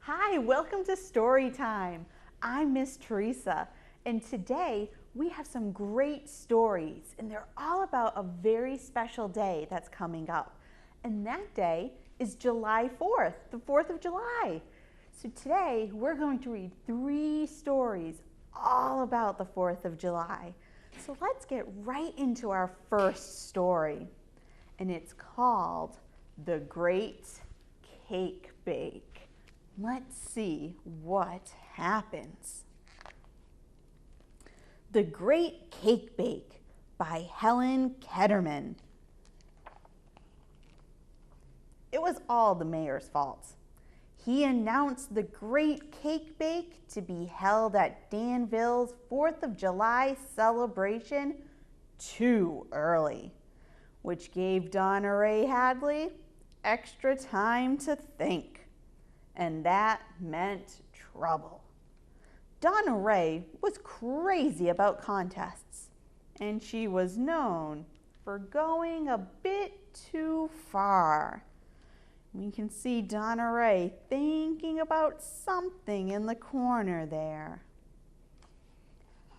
Hi, welcome to Storytime. I'm Miss Teresa, and today we have some great stories, and they're all about a very special day that's coming up. And that day is July 4th, the 4th of July. So today we're going to read 3 stories all about the 4th of July. So let's get right into our first story, and it's called The Great Cake Bake. Let's see what happens. The Great Cake Bake by Helen Ketterman. It was all the mayor's fault. He announced the Great Cake Bake to be held at Danville's 4th of July celebration too early, which gave Donna Ray Hadley extra time to think. And that meant trouble. Donna Ray was crazy about contests, and she was known for going a bit too far. We can see Donna Ray thinking about something in the corner there.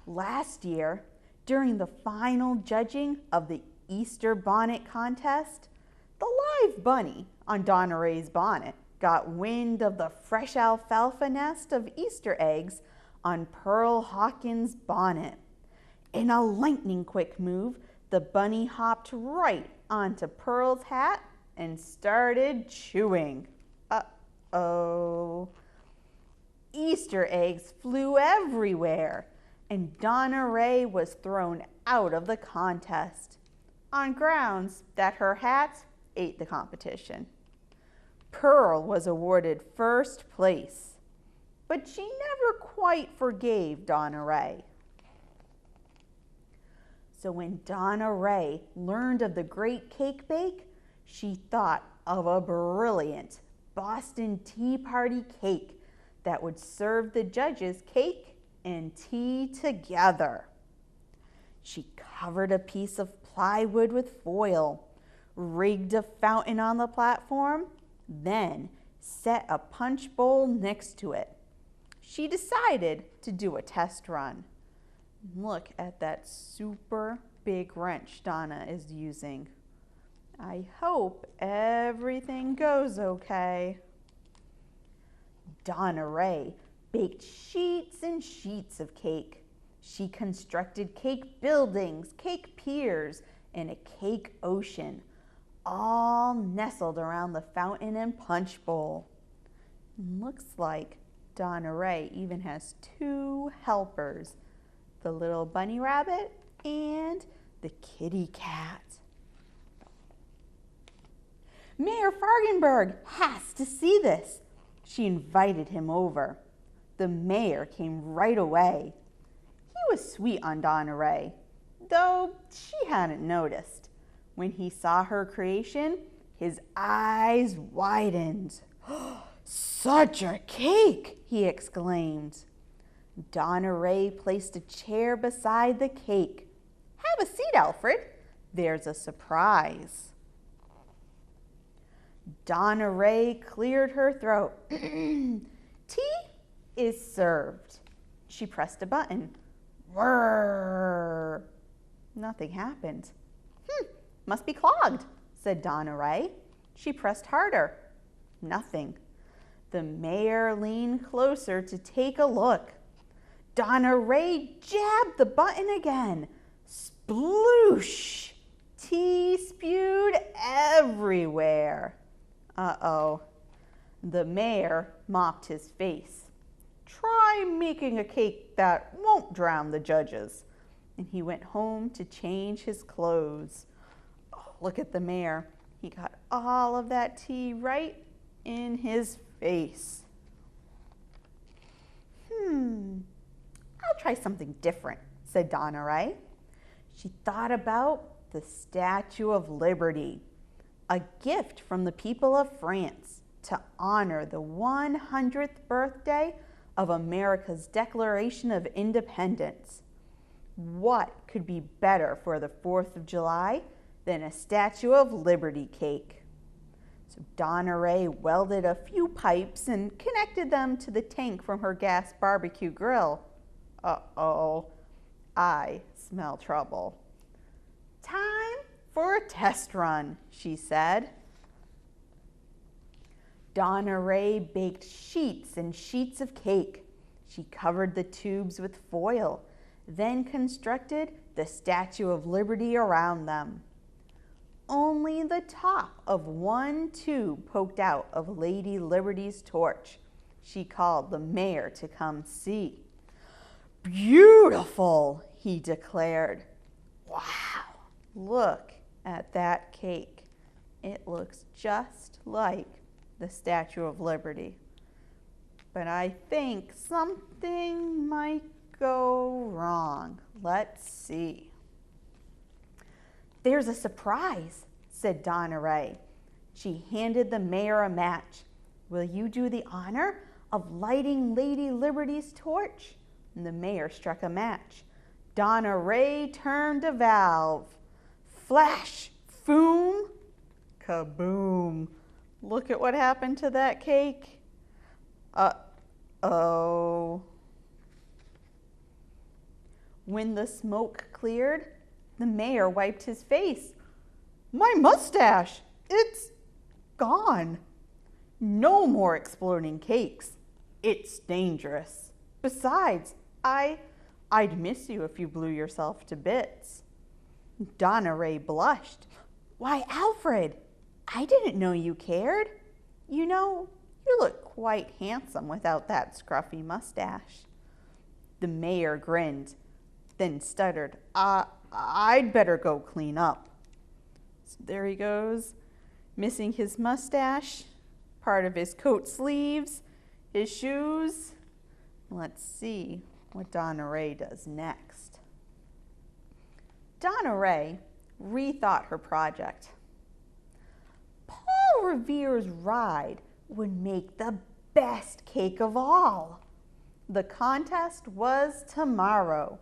Last year, during the final judging of the Easter bonnet contest, the live bunny on Donna Ray's bonnet got wind of the fresh alfalfa nest of Easter eggs on Pearl Hawkins' bonnet. In a lightning quick move, the bunny hopped right onto Pearl's hat and started chewing. Uh-oh. Easter eggs flew everywhere, and Donna Ray was thrown out of the contest on grounds that her hat ate the competition. Pearl was awarded first place, but she never quite forgave Donna Ray. So when Donna Ray learned of the Great Cake Bake, she thought of a brilliant Boston Tea Party cake that would serve the judges cake and tea together. She covered a piece of plywood with foil, rigged a fountain on the platform, then set a punch bowl next to it. She decided to do a test run. Look at that super big wrench Donna is using. I hope everything goes okay. Donna Ray baked sheets and sheets of cake. She constructed cake buildings, cake piers, and a cake ocean, all nestled around the fountain and punch bowl. Looks like Donna Ray even has 2 helpers, the little bunny rabbit and the kitty cat. Mayor Fargenberg has to see this. She invited him over. The mayor came right away. He was sweet on Donna Ray, though she hadn't noticed. When he saw her creation, his eyes widened. "Such a cake!" he exclaimed. Donna Ray placed a chair beside the cake. "Have a seat, Alfred. There's a surprise." Donna Ray cleared her throat. "Tea is served." She pressed a button. Whirr! Nothing happened. "Must be clogged," said Donna Ray. She pressed harder. Nothing. The mayor leaned closer to take a look. Donna Ray jabbed the button again. Sploosh! Tea spewed everywhere. Uh-oh. The mayor mopped his face. "Try making a cake that won't drown the judges." And he went home to change his clothes. Look at the mayor. He got all of that tea right in his face. I'll try something different," said Donna Ray. She thought about the Statue of Liberty, a gift from the people of France to honor the 100th birthday of America's Declaration of Independence. What could be better for the 4th of July than a Statue of Liberty cake? So Donna Ray welded a few pipes and connected them to the tank from her gas barbecue grill. Uh-oh, I smell trouble. Time for a test run, she said. Donna Ray baked sheets and sheets of cake. She covered the tubes with foil, then constructed the Statue of Liberty around them. Only the top of one tube poked out of Lady Liberty's torch. She called the mayor to come see. Beautiful, he declared. Wow, look at that cake. It looks just like the Statue of Liberty. But I think something might go wrong. Let's see. There's a surprise, said Donna Ray. She handed the mayor a match. Will you do the honor of lighting Lady Liberty's torch? And the mayor struck a match. Donna Ray turned a valve. Flash, foom, kaboom. Look at what happened to that cake. Uh-oh. When the smoke cleared, the mayor wiped his face. My mustache, it's gone. No more exploding cakes. It's dangerous. Besides, I'd miss you if you blew yourself to bits. Donna Ray blushed. Why, Alfred, I didn't know you cared. You know, you look quite handsome without that scruffy mustache. The mayor grinned, then stuttered, I'd better go clean up. So there he goes, missing his mustache, part of his coat sleeves, his shoes. Let's see what Donna Ray does next. Donna Ray rethought her project. Paul Revere's ride would make the best cake of all. The contest was tomorrow.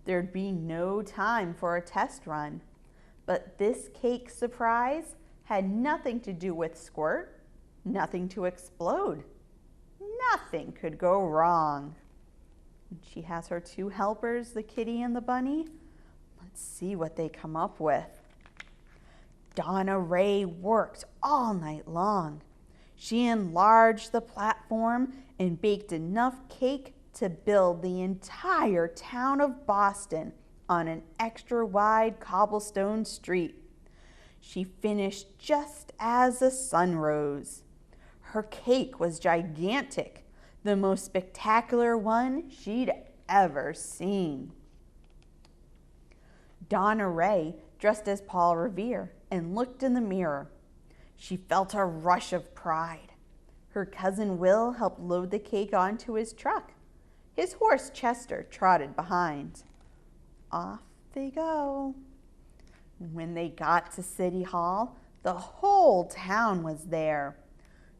There'd be no time for a test run, but this cake surprise had nothing to do with squirt, nothing to explode. Nothing could go wrong. She has her two helpers, the kitty and the bunny. Let's see what they come up with. Donna Ray worked all night long. She enlarged the platform and baked enough cake to build the entire town of Boston on an extra wide cobblestone street. She finished just as the sun rose. Her cake was gigantic, the most spectacular one she'd ever seen. Donna Ray dressed as Paul Revere and looked in the mirror. She felt a rush of pride. Her cousin Will helped load the cake onto his truck. His horse Chester trotted behind. Off they go. When they got to City Hall, the whole town was there.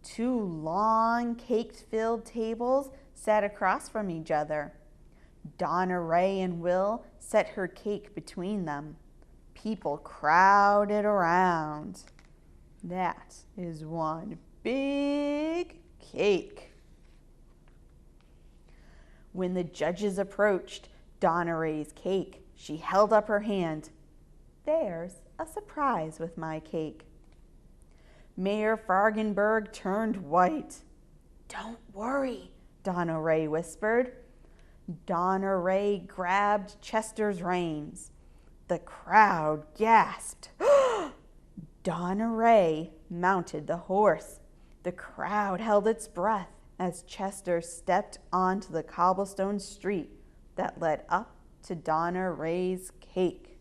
Two long cake-filled tables sat across from each other. Donna Ray and Will set her cake between them. People crowded around. That is one big cake. When the judges approached Donna Ray's cake, she held up her hand. There's a surprise with my cake. Mayor Fargenberg turned white. Don't worry, Donna Ray whispered. Donna Ray grabbed Chester's reins. The crowd gasped. Donna Ray mounted the horse. The crowd held its breath as Chester stepped onto the cobblestone street that led up to Donna Ray's cake.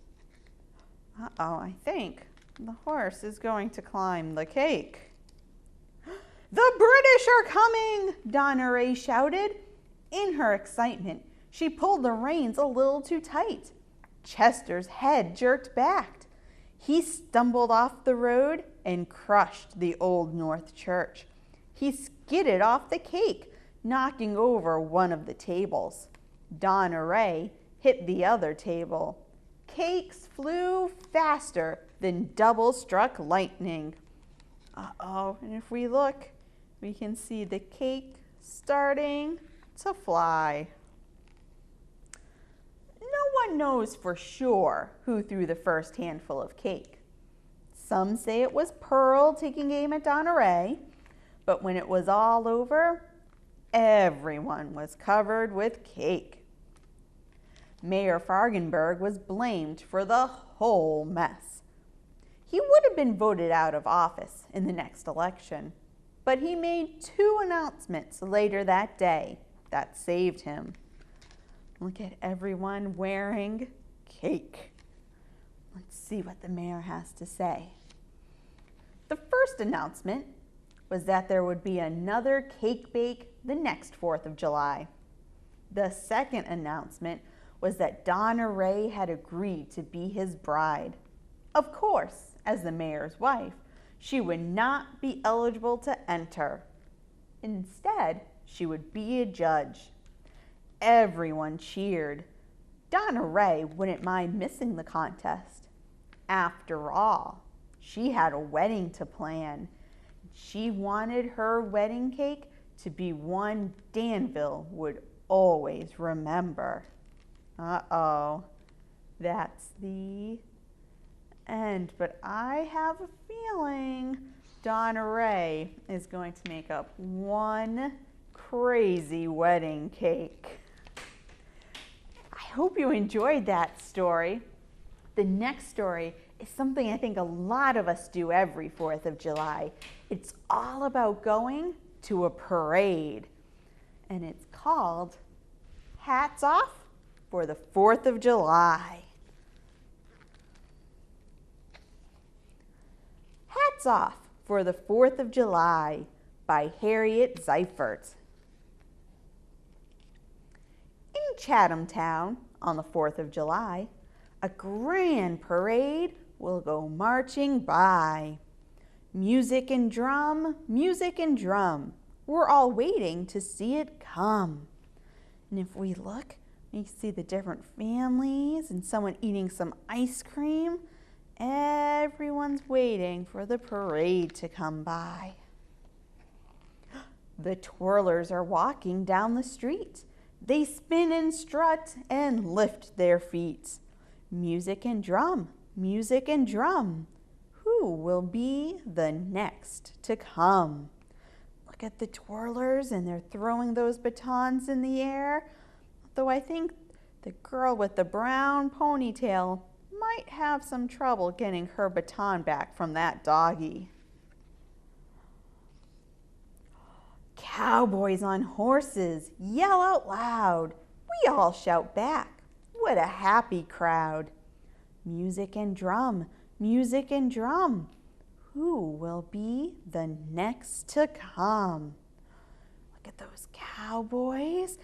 Uh-oh, I think the horse is going to climb the cake. The British are coming, Donna Ray shouted. In her excitement, she pulled the reins a little too tight. Chester's head jerked back. He stumbled off the road and crushed the Old North Church. He skidded off the cake, knocking over one of the tables. Donna Ray hit the other table. Cakes flew faster than double-struck lightning. Uh-oh, and if we look, we can see the cake starting to fly. No one knows for sure who threw the first handful of cake. Some say it was Pearl taking aim at Donna Ray, but when it was all over, everyone was covered with cake. Mayor Fargenberg was blamed for the whole mess. He would have been voted out of office in the next election, but he made 2 announcements later that day that saved him. Look at everyone wearing cake. Let's see what the mayor has to say. The first announcement was that there would be another cake bake the next 4th of July. The second announcement was that Donna Ray had agreed to be his bride. Of course, as the mayor's wife, she would not be eligible to enter. Instead, she would be a judge. Everyone cheered. Donna Ray wouldn't mind missing the contest. After all, she had a wedding to plan. She wanted her wedding cake to be one Danville would always remember. Uh-oh, that's the end. But I have a feeling Donna Ray is going to make up one crazy wedding cake. I hope you enjoyed that story. The next story is something I think a lot of us do every 4th of July. It's all about going to a parade, and it's called Hats Off for the 4th of July. Hats Off for the 4th of July by Harriet Seifert. In Chatham Town on the 4th of July, a grand parade will go marching by. Music and drum, music and drum. We're all waiting to see it come. And if we look, we see the different families and someone eating some ice cream. Everyone's waiting for the parade to come by. The twirlers are walking down the street. They spin and strut and lift their feet. Music and drum, music and drum. Who will be the next to come? Look at the twirlers, and they're throwing those batons in the air. Though I think the girl with the brown ponytail might have some trouble getting her baton back from that doggy. Cowboys on horses yell out loud. We all shout back. What a happy crowd. Music and drum, music and drum. Who will be the next to come? Look at those cowboys.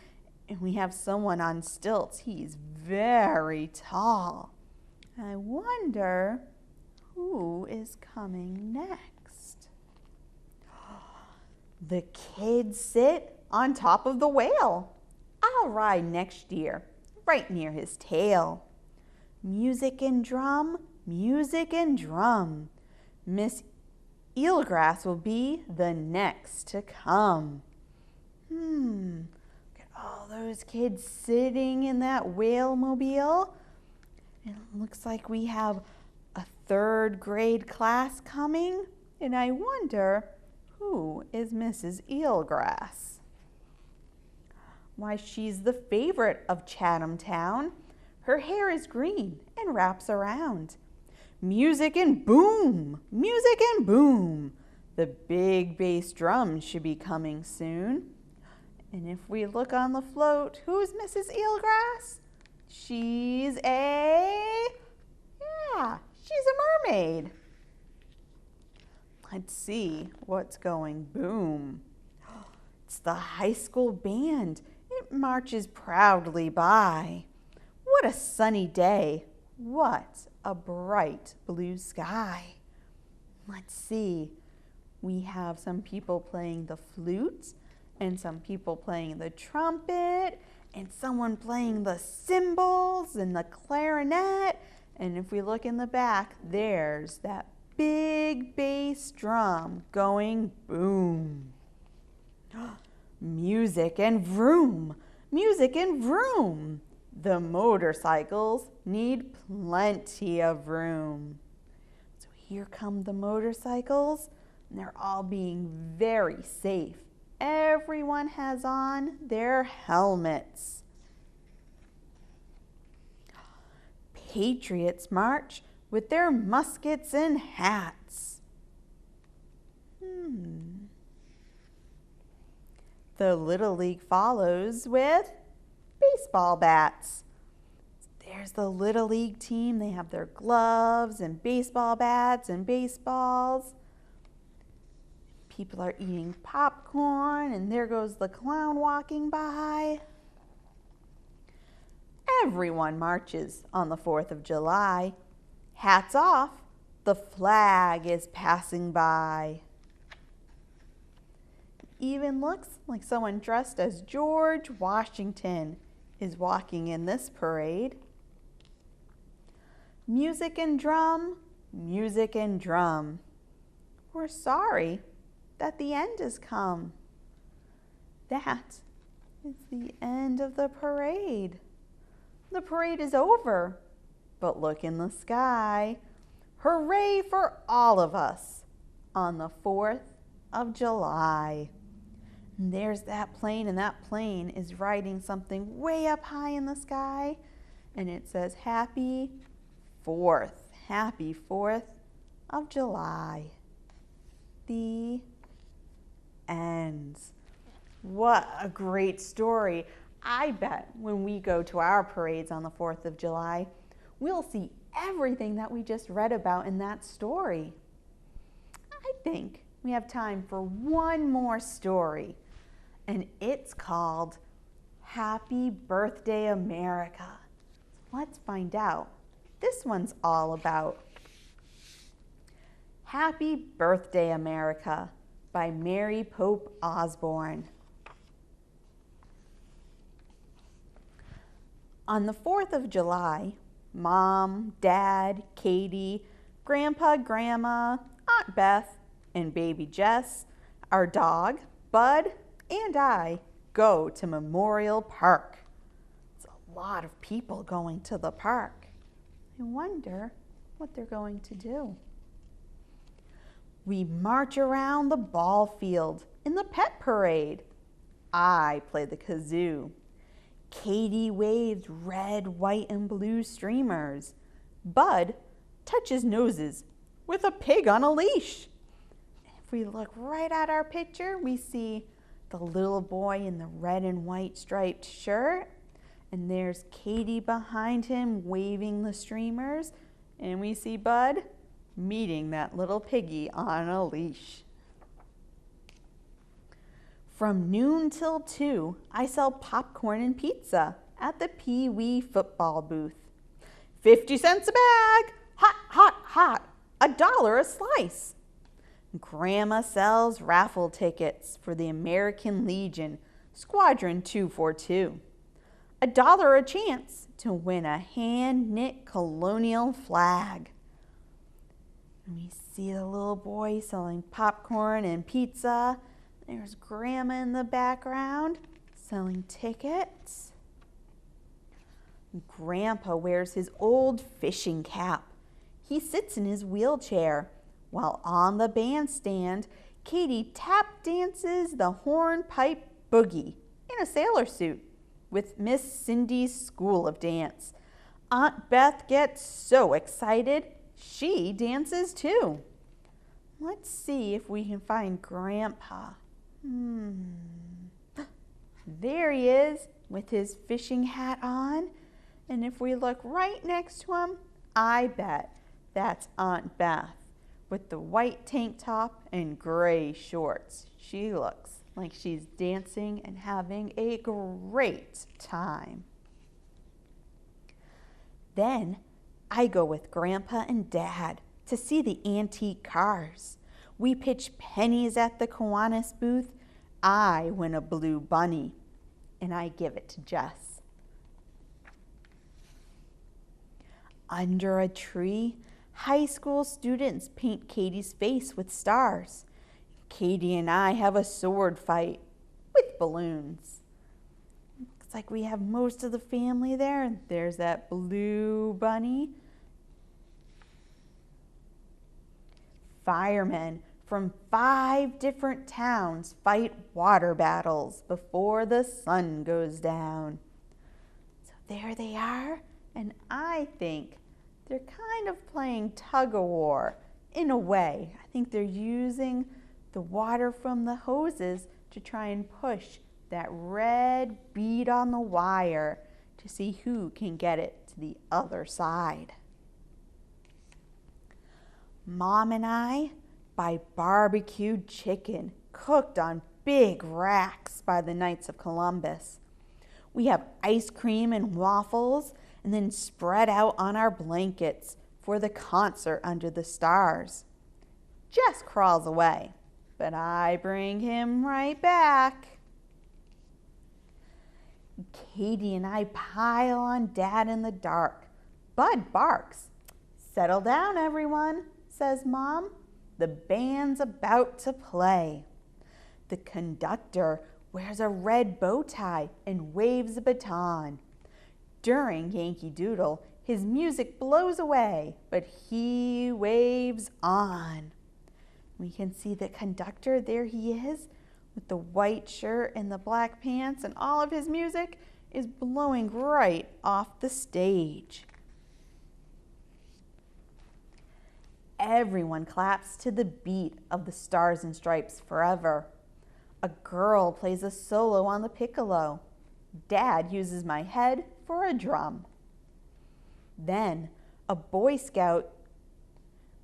And we have someone on stilts. He's very tall. I wonder who is coming next. The kids sit on top of the whale. I'll ride next year, right near his tail. Music and drum, music and drum. Miss Eelgrass will be the next to come. Look at all those kids sitting in that whale mobile. It looks like we have a 3rd grade class coming, and I wonder who is Mrs. Eelgrass. Why, she's the favorite of Chatham Town. Her hair is green and wraps around. Music and boom, music and boom. The big bass drums should be coming soon. And if we look on the float, who's Mrs. Eelgrass? She's a mermaid. Let's see what's going boom. It's the high school band. It marches proudly by. What a sunny day. What a bright blue sky. Let's see. We have some people playing the flute and some people playing the trumpet and someone playing the cymbals and the clarinet. And if we look in the back, there's that big bass drum going boom. Music and vroom, music and vroom. The motorcycles need plenty of room. So here come the motorcycles, and they're all being very safe. Everyone has on their helmets. Patriots march with their muskets and hats. The Little League follows with baseball bats. There's the Little League team. They have their gloves and baseball bats and baseballs. People are eating popcorn, and there goes the clown walking by. Everyone marches on the 4th of July. Hats off, the flag is passing by. Even looks like someone dressed as George Washington is walking in this parade. Music and drum, music and drum. We're sorry that the end has come. That is the end of the parade. The parade is over, but look in the sky. Hooray for all of us on the 4th of July. And there's that plane, and that plane is riding something way up high in the sky, and it says Happy 4th. Happy 4th of July. The ends. What a great story. I bet when we go to our parades on the 4th of July, we'll see everything that we just read about in that story. I think we have time for one more story, and it's called Happy Birthday America. Let's find out what this one's all about. Happy Birthday America by Mary Pope Osborne. On the 4th of July, Mom, Dad, Katie, Grandpa, Grandma, Aunt Beth, and baby Jess, our dog, Bud, and I go to Memorial Park. It's a lot of people going to the park. I wonder what they're going to do. We march around the ball field in the pet parade. I play the kazoo. Katie waves red, white, and blue streamers. Bud touches noses with a pig on a leash. If we look right at our picture, we see the little boy in the red and white striped shirt. And there's Katie behind him waving the streamers. And we see Bud meeting that little piggy on a leash. From noon till 2, I sell popcorn and pizza at the Pee Wee football booth. 50 cents a bag, hot, hot, hot, $1 a slice. Grandma sells raffle tickets for the American Legion, Squadron 242. $1 a chance to win a hand-knit colonial flag. And we see the little boy selling popcorn and pizza. There's Grandma in the background selling tickets. Grandpa wears his old fishing cap. He sits in his wheelchair, while on the bandstand, Katie tap dances the hornpipe boogie in a sailor suit with Miss Cindy's School of Dance. Aunt Beth gets so excited, she dances too. Let's see if we can find Grandpa. There he is with his fishing hat on. And if we look right next to him, I bet that's Aunt Beth with the white tank top and gray shorts. She looks like she's dancing and having a great time. Then I go with Grandpa and Dad to see the antique cars. We pitch pennies at the Kiwanis booth. I win a blue bunny, and I give it to Jess. Under a tree, High school students paint Katie's face with stars. Katie and I have a sword fight with balloons. Looks like we have most of the family there. There's that blue bunny. Firemen from 5 different towns fight water battles before the sun goes down. So there they are, and I think they're kind of playing tug-of-war in a way. I think they're using the water from the hoses to try and push that red bead on the wire to see who can get it to the other side. Mom and I buy barbecued chicken cooked on big racks by the Knights of Columbus. We have ice cream and waffles and then spread out on our blankets for the concert under the stars. Jess crawls away, but I bring him right back. Katie and I pile on Dad in the dark. Bud barks. "Settle down, everyone," says Mom. "The band's about to play." The conductor wears a red bow tie and waves a baton. During Yankee Doodle, his music blows away, but he waves on. We can see the conductor, there he is, with the white shirt and the black pants, and all of his music is blowing right off the stage. Everyone claps to the beat of the Stars and Stripes Forever. A girl plays a solo on the piccolo. Dad uses my head for a drum. Then a Boy Scout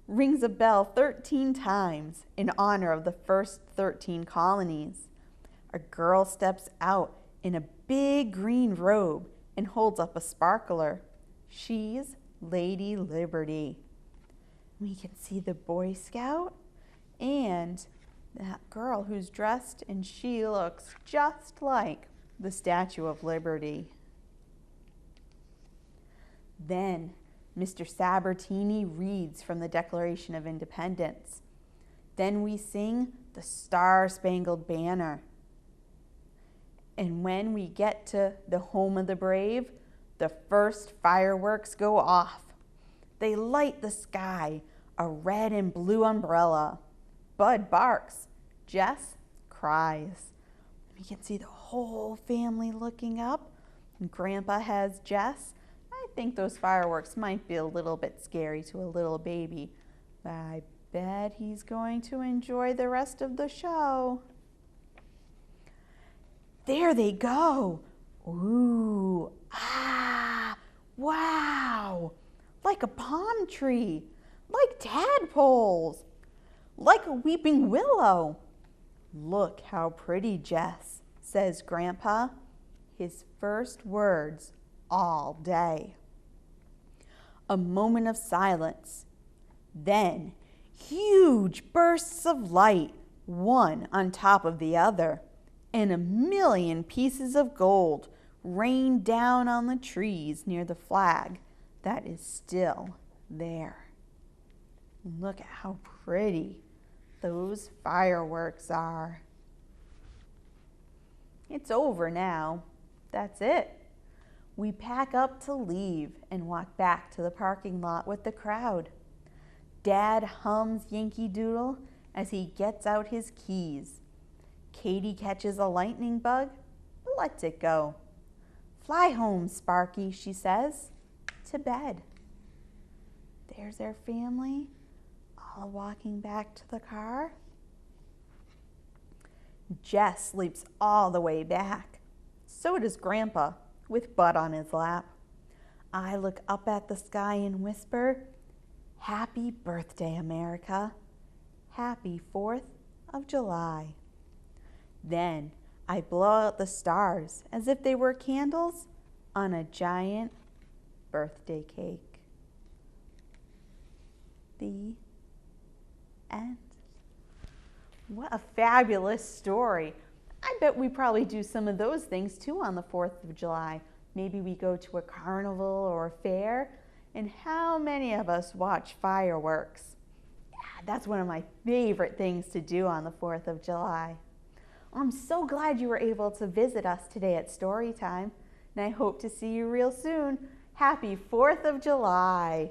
rings a bell 13 times in honor of the first 13 colonies. A girl steps out in a big green robe and holds up a sparkler. She's Lady Liberty. We can see the Boy Scout and that girl who's dressed, and she looks just like the Statue of Liberty. Then Mr. Sabertini reads from the Declaration of Independence. Then we sing the Star-Spangled Banner. And when we get to the home of the brave, the first fireworks go off. They light the sky, a red and blue umbrella. Bud barks. Jess cries. We can see the whole family looking up. And Grandpa has Jess. I think those fireworks might be a little bit scary to a little baby, but I bet he's going to enjoy the rest of the show. There they go. Ooh, ah, wow. Like a palm tree, like tadpoles, like a weeping willow. Look how pretty, Jess, says Grandpa, his first words all day. A moment of silence. Then huge bursts of light, one on top of the other, and 1,000,000 pieces of gold rain down on the trees near the flag that is still there. Look at how pretty those fireworks are. It's over now. That's it. We pack up to leave and walk back to the parking lot with the crowd. Dad hums Yankee Doodle as he gets out his keys. Katie catches a lightning bug, but lets it go. "Fly home, Sparky," she says, to bed. There's our family, all walking back to the car. Jess sleeps all the way back. So does Grandpa, with Bud on his lap. I look up at the sky and whisper, "Happy birthday, America. Happy 4th of July." Then I blow out the stars as if they were candles on a giant birthday cake. The end. What a fabulous story. I bet we probably do some of those things too on the 4th of July. Maybe we go to a carnival or a fair And how many of us watch fireworks? Yeah, that's one of my favorite things to do on the 4th of July. I'm so glad you were able to visit us today at Storytime, and I hope to see you real soon. Happy 4th of July!